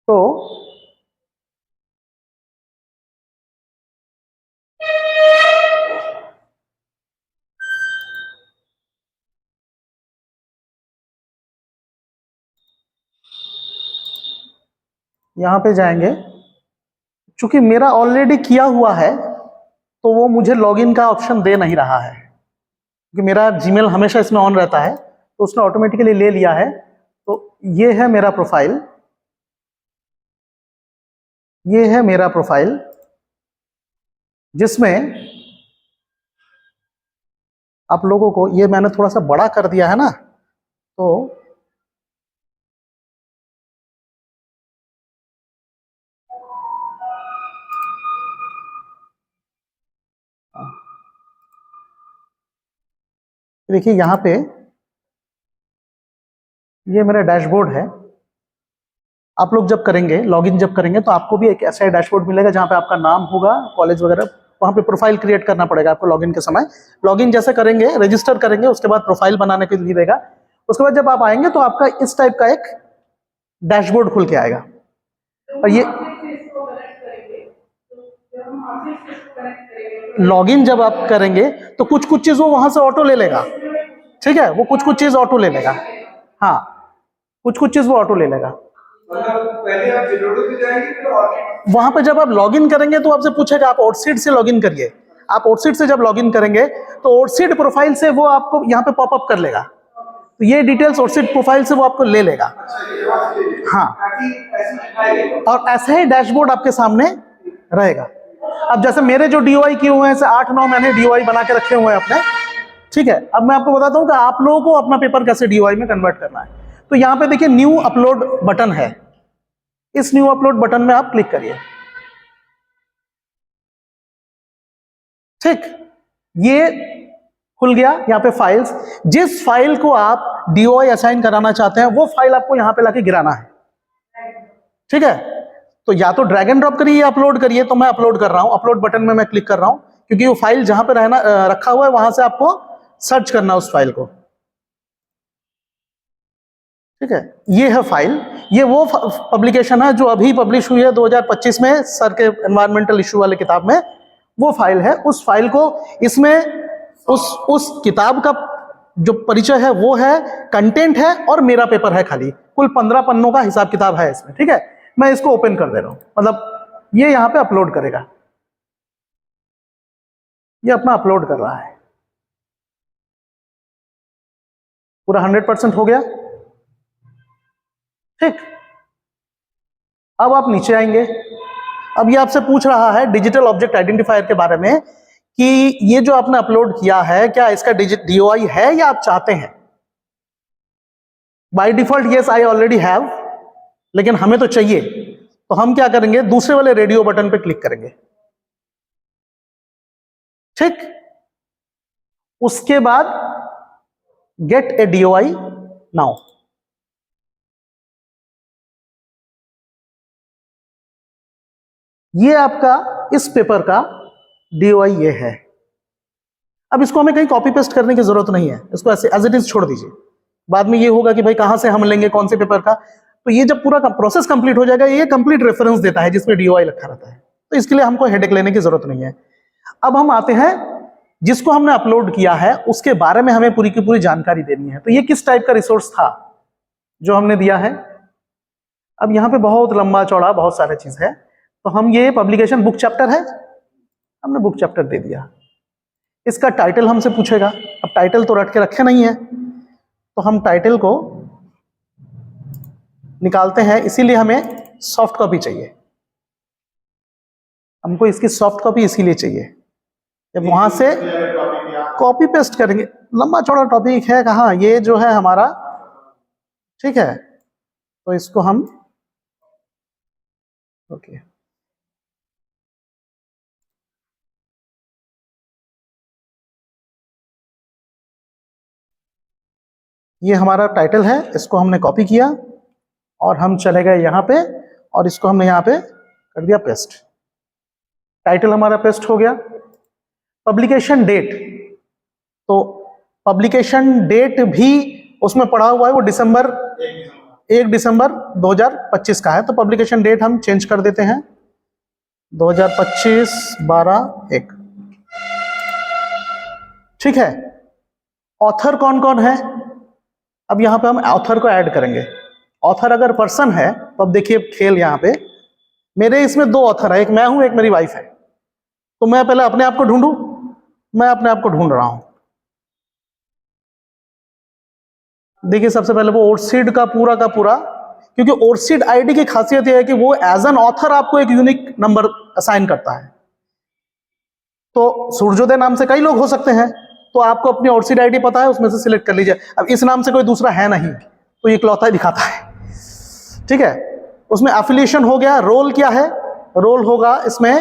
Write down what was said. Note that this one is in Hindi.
तो यहां पे जाएंगे, चूंकि मेरा ऑलरेडी किया हुआ है तो वो मुझे लॉगिन का ऑप्शन दे नहीं रहा है, क्योंकि मेरा जीमेल हमेशा इसमें ऑन रहता है, तो उसने ऑटोमेटिकली ले लिया है। तो ये है मेरा प्रोफाइल, ये है मेरा प्रोफाइल, जिसमें आप लोगों को, ये मैंने थोड़ा सा बड़ा कर दिया है ना, तो देखिए यहां पे ये मेरा डैशबोर्ड है। आप लोग जब करेंगे, लॉगिन जब करेंगे, तो आपको भी एक ऐसा डैशबोर्ड मिलेगा जहां पे आपका नाम होगा, कॉलेज वगैरह, वहां पे प्रोफाइल क्रिएट करना पड़ेगा आपको लॉगिन के समय। लॉगिन जैसे करेंगे, रजिस्टर करेंगे, उसके बाद प्रोफाइल बनाने के लिए देगा। उसके बाद जब आप आएंगे तो आपका इस टाइप का एक डैशबोर्ड खुल के आएगा। और ये लॉगिन जब आप करेंगे तो कुछ कुछ चीज वो वहां से ऑटो ले लेगा, ठीक है, वो कुछ कुछ चीज ऑटो ले लेगा। हाँ, कुछ कुछ चीज वो ऑटो ले लेगा। पहले आप जीरोडो से जाएंगे, फिर वहां पे जब आप लॉगिन करेंगे तो आपसे पूछेगा आप आउटसीट से लॉगिन करिए। आप आउटसीट से जब लॉगिन करेंगे तो आउटसीट प्रोफाइल से वो आपको यहाँ पे पॉपअप कर लेगा, तो ये डिटेल्स आउटसीट प्रोफाइल से वो आपको ले लेगा। हाँ, और ऐसा ही डैशबोर्ड आपके सामने रहेगा। अब जैसे मेरे जो डीओआई किए हुए हैं, ऐसे 8-9 मैंने डीओआई बना के रखे हुए हैं अपने, ठीक है। अब मैं आपको बताता हूं कि आप लोगों को अपना पेपर कैसे डीओआई में कन्वर्ट करना है। तो यहां पे देखिए न्यू अपलोड बटन है, इस न्यू अपलोड बटन में आप क्लिक करिए, ठीक, ये खुल गया। यहाँ पे फाइल्स, जिस फाइल को आप डीओआई असाइन कराना चाहते हैं वो फाइल आपको यहाँ पे लाके गिराना है, ठीक है। तो या तो ड्रैग एंड ड्रॉप करिए या अपलोड करिए। तो मैं अपलोड कर रहा हूं, अपलोड बटन में मैं क्लिक कर रहा हूं, क्योंकि वो फाइल जहां पे रहना रखा हुआ है वहां से आपको सर्च करना उस फाइल को, ठीक है। ये है फाइल, ये वो पब्लिकेशन है जो अभी पब्लिश हुई है 2025 में सर के एनवायरमेंटल इशू वाले किताब में, वो फाइल है। उस फाइल को इसमें उस किताब का जो परिचय है वो है, कंटेंट है, और मेरा पेपर है खाली। कुल 15 पन्नों का हिसाब किताब है इसमें, ठीक है। मैं इसको ओपन कर दे रहा हूं, मतलब ये यहां पे अपलोड करेगा, ये अपना अपलोड कर रहा है, पूरा 100% हो गया, ठीक। अब आप नीचे आएंगे, अब ये आपसे पूछ रहा है डिजिटल ऑब्जेक्ट आइडेंटिफायर के बारे में, कि ये जो आपने अपलोड किया है क्या इसका डीओआई है या आप चाहते हैं। By default yes I already have, लेकिन हमें तो चाहिए, तो हम क्या करेंगे, दूसरे वाले रेडियो बटन पे क्लिक करेंगे, ठीक। उसके बाद गेट ए डीओआई नाउ, ये आपका इस पेपर का डीओआई ये है। अब इसको हमें कहीं कॉपी पेस्ट करने की जरूरत नहीं है, इसको ऐसे एज इट इज छोड़ दीजिए। बाद में ये होगा कि भाई कहां से हम लेंगे, कौन से पेपर का, तो ये जब पूरा प्रोसेस कंप्लीट हो जाएगा, ये कंप्लीट रेफरेंस देता है जिसमें डीओआई लिखा रहता है, तो इसके लिए हमको हेडेक लेने की जरूरत नहीं है। अब हम आते हैं, जिसको हमने अपलोड किया है उसके बारे में हमें पूरी की पूरी जानकारी देनी है। तो ये किस टाइप का रिसोर्स था जो हमने दिया है। अब यहाँ पे बहुत लंबा चौड़ा बहुत सारे चीज है, तो हम ये पब्लिकेशन बुक चैप्टर है, हमने बुक चैप्टर दे दिया। इसका टाइटल हमसे पूछेगा, अब टाइटल तो रट के रखे नहीं है, तो हम टाइटल को निकालते हैं, इसीलिए हमें सॉफ्ट कॉपी चाहिए, हमको इसकी सॉफ्ट कॉपी इसीलिए चाहिए। जब वहां से कॉपी पेस्ट करेंगे, लंबा चौड़ा टॉपिक है कहाँ, ये जो है हमारा, ठीक है। तो इसको हम ओके, ये हमारा टाइटल है, इसको हमने कॉपी किया और हम चले गए यहाँ पे, और इसको हमने यहाँ पे कर दिया पेस्ट। टाइटल हमारा पेस्ट हो गया। पब्लिकेशन डेट, तो पब्लिकेशन डेट भी उसमें पड़ा हुआ है, वो दिसंबर 1 दिसंबर 2025 का है, तो पब्लिकेशन डेट हम चेंज कर देते हैं 2025/12/1। ठीक है। ऑथर कौन कौन है? अब यहां पे हम ऑथर को ऐड करेंगे। ऑथर अगर पर्सन है तो अब देखिए खेल यहां पे, मेरे इसमें 2 ऑथर है, एक मैं हूं, एक मेरी वाइफ है। तो मैं पहले अपने आप को ढूंढूं, मैं अपने आप को ढूंढ रहा हूं। देखिए सबसे पहले वो ओर्सिड का पूरा, क्योंकि ओर्सिड आईडी की खासियत यह है कि वो एज एन ऑथर आपको एक यूनिक नंबर असाइन करता है। तो सूर्योदय नाम से कई लोग हो सकते हैं, तो आपको अपनी ओर्सिड आईडी पता है, उसमें से सिलेक्ट कर लीजिए। अब इस नाम से कोई दूसरा है नहीं, तो ये इकलौता ही दिखाता है। ठीक है। उसमें एफिलिएशन हो गया। रोल क्या है? रोल होगा इसमें